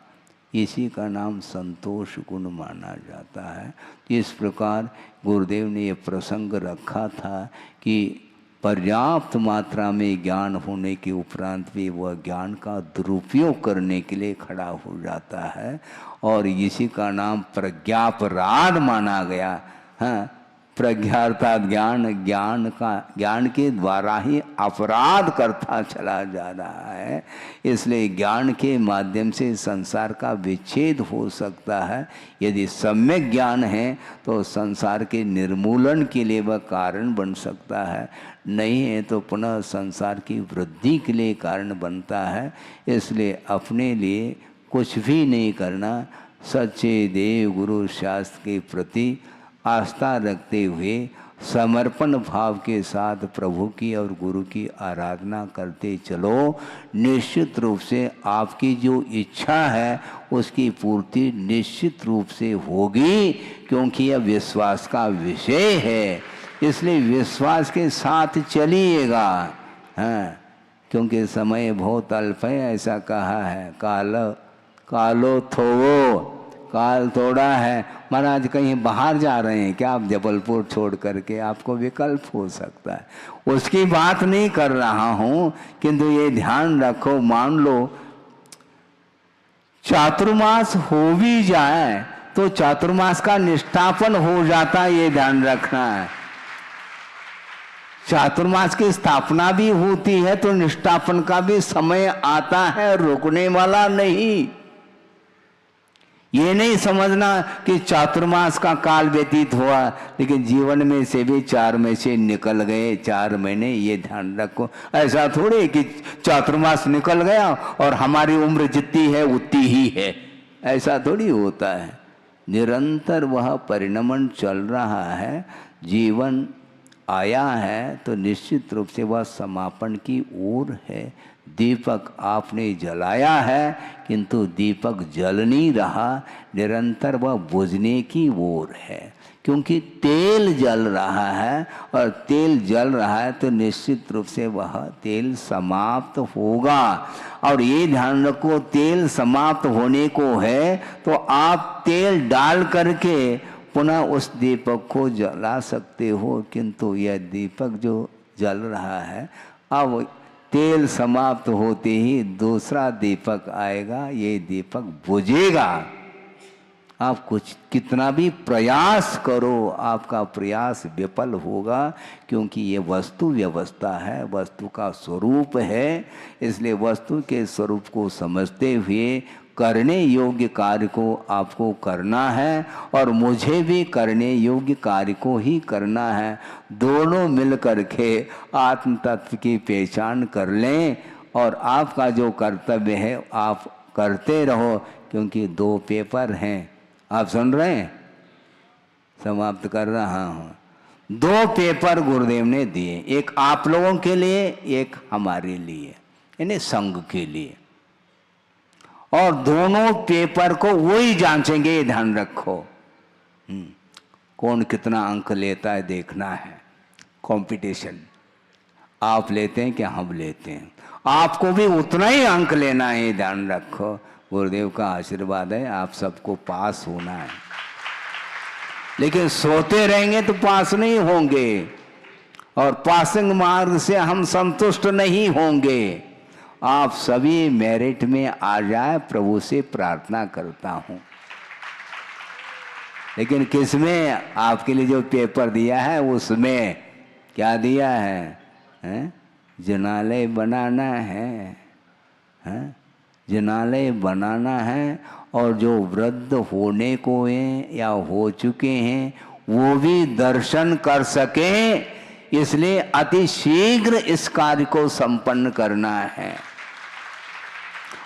इसी का नाम संतोष गुण माना जाता है। इस प्रकार गुरुदेव ने ये प्रसंग रखा था कि पर्याप्त मात्रा में ज्ञान होने के उपरांत भी वह ज्ञान का दुरुपयोग करने के लिए खड़ा हो जाता है, और इसी का नाम प्रज्ञापराध माना गया। हाँ, प्रज्ञा अर्थात ज्ञान, ज्ञान के द्वारा ही अपराध करता चला जा रहा है। इसलिए ज्ञान के माध्यम से संसार का विच्छेद हो सकता है। यदि सम्यक ज्ञान है तो संसार के निर्मूलन के लिए वह कारण बन सकता है, नहीं है तो पुनः संसार की वृद्धि के लिए कारण बनता है। इसलिए अपने लिए कुछ भी नहीं करना, सच्चे देव गुरु शास्त्र के प्रति आस्था रखते हुए समर्पण भाव के साथ प्रभु की और गुरु की आराधना करते चलो। निश्चित रूप से आपकी जो इच्छा है उसकी पूर्ति निश्चित रूप से होगी, क्योंकि यह विश्वास का विषय है। इसलिए विश्वास के साथ चलिएगा। हाँ, क्योंकि समय बहुत अल्प है, ऐसा कहा है, कालो थोवो, काल थोड़ा है। महाराज कहीं बाहर जा रहे हैं क्या आप जबलपुर छोड़ करके? आपको विकल्प हो सकता है, उसकी बात नहीं कर रहा हूं, किंतु ये ध्यान रखो, मान लो चातुर्मास हो भी जाए तो चातुर्मास का निष्ठापन हो जाता है, ये ध्यान रखना है। चातुर्मास की स्थापना भी होती है तो निष्ठापन का भी समय आता है, रुकने वाला नहीं। ये नहीं समझना कि चातुर्मास का काल व्यतीत हुआ लेकिन जीवन में से भी 4 में से निकल गए 4 महीने, ये ध्यान रखो। ऐसा थोड़ी कि चातुर्मास निकल गया और हमारी उम्र जितनी है उतनी ही है, ऐसा थोड़ी होता है। निरंतर वह परिणमन चल रहा है। जीवन आया है तो निश्चित रूप से वह समापन की ओर है। दीपक आपने जलाया है किंतु दीपक जल नहीं रहा, निरंतर वह बुझने की ओर है। क्योंकि तेल जल रहा है और तेल जल रहा है तो निश्चित रूप से वह तेल समाप्त होगा। और ये ध्यान रखो, तेल समाप्त होने को है तो आप तेल डाल करके पुनः उस दीपक को जला सकते हो, किंतु यह दीपक जो जल रहा है अब तेल समाप्त होते ही दूसरा दीपक आएगा, ये दीपक बुझेगा। आप कुछ कितना भी प्रयास करो आपका प्रयास विफल होगा, क्योंकि ये वस्तु व्यवस्था है, वस्तु का स्वरूप है। इसलिए वस्तु के स्वरूप को समझते हुए करने योग्य कार्य को आपको करना है और मुझे भी करने योग्य कार्य को ही करना है। दोनों मिल कर के आत्म तत्व की पहचान कर लें और आपका जो कर्तव्य है आप करते रहो, क्योंकि 2 पेपर हैं। आप सुन रहे हैं? समाप्त कर रहा हूँ। 2 पेपर गुरुदेव ने दिए, एक आप लोगों के लिए, एक हमारे लिए, यानी संघ के लिए। और दोनों पेपर को वही जांचेंगे, ये ध्यान रखो। कौन कितना अंक लेता है देखना है। कंपटीशन आप लेते हैं कि हम लेते हैं, आपको भी उतना ही अंक लेना है, ये ध्यान रखो। गुरुदेव का आशीर्वाद है, आप सबको पास होना है, लेकिन सोते रहेंगे तो पास नहीं होंगे और पासिंग मार्क से हम संतुष्ट नहीं होंगे। आप सभी मेरिट में आ जाए, प्रभु से प्रार्थना करता हूं। लेकिन किसमें? आपके लिए जो पेपर दिया है उसमें क्या दिया है? जिनालय बनाना है, जिनालय बनाना है। और जो वृद्ध होने को हैं या हो चुके हैं वो भी दर्शन कर सकें, इसलिए अति शीघ्र इस कार्य को संपन्न करना है।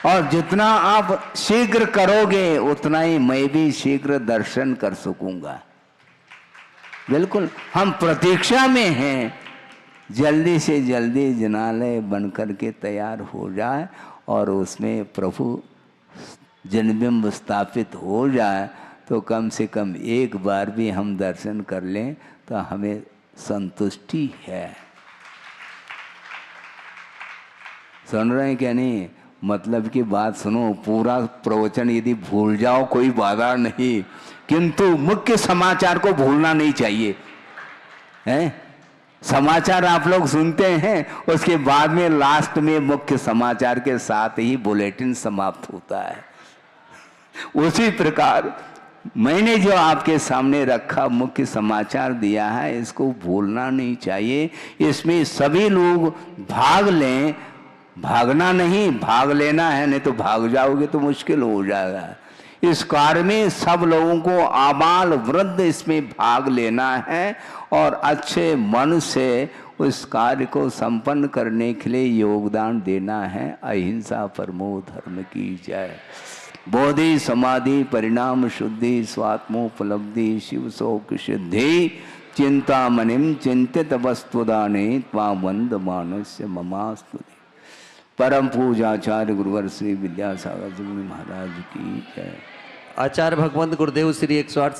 और जितना आप शीघ्र करोगे उतना ही मैं भी शीघ्र दर्शन कर सकूंगा। बिल्कुल हम प्रतीक्षा में हैं, जल्दी से जल्दी जिनालय बनकर के तैयार हो जाए और उसमें प्रभु जन्मबिंब स्थापित हो जाए, तो कम से कम एक बार भी हम दर्शन कर लें तो हमें संतुष्टि है। सुन रहे हैं क्या? नहीं, मतलब की बात सुनो। पूरा प्रवचन यदि भूल जाओ कोई बाधा नहीं, किंतु मुख्य समाचार को भूलना नहीं चाहिए। हैं? समाचार आप लोग सुनते हैं, उसके बाद में लास्ट में मुख्य समाचार के साथ ही बुलेटिन समाप्त होता है। उसी प्रकार मैंने जो आपके सामने रखा मुख्य समाचार दिया है, इसको भूलना नहीं चाहिए। इसमें सभी लोग भाग लें, भागना नहीं, भाग लेना है, नहीं तो भाग जाओगे तो मुश्किल हो जाएगा। इस कार्य में सब लोगों को आबाल वृद्ध इसमें भाग लेना है और अच्छे मन से उस कार्य को संपन्न करने के लिए योगदान देना है। अहिंसा परमो धर्म की जय। बोधि समाधि परिणाम शुद्धि स्वात्मोपलब्धि शिव शोक सिद्धि चिंतामणिम चिंतित वस्तुदाने त्वां वंद मानस्य ममास्तुति। परम पूजाचार्य गुरुवर श्री विद्यासागर जी महाराज की जय। आचार्य भगवंत गुरुदेव श्री 108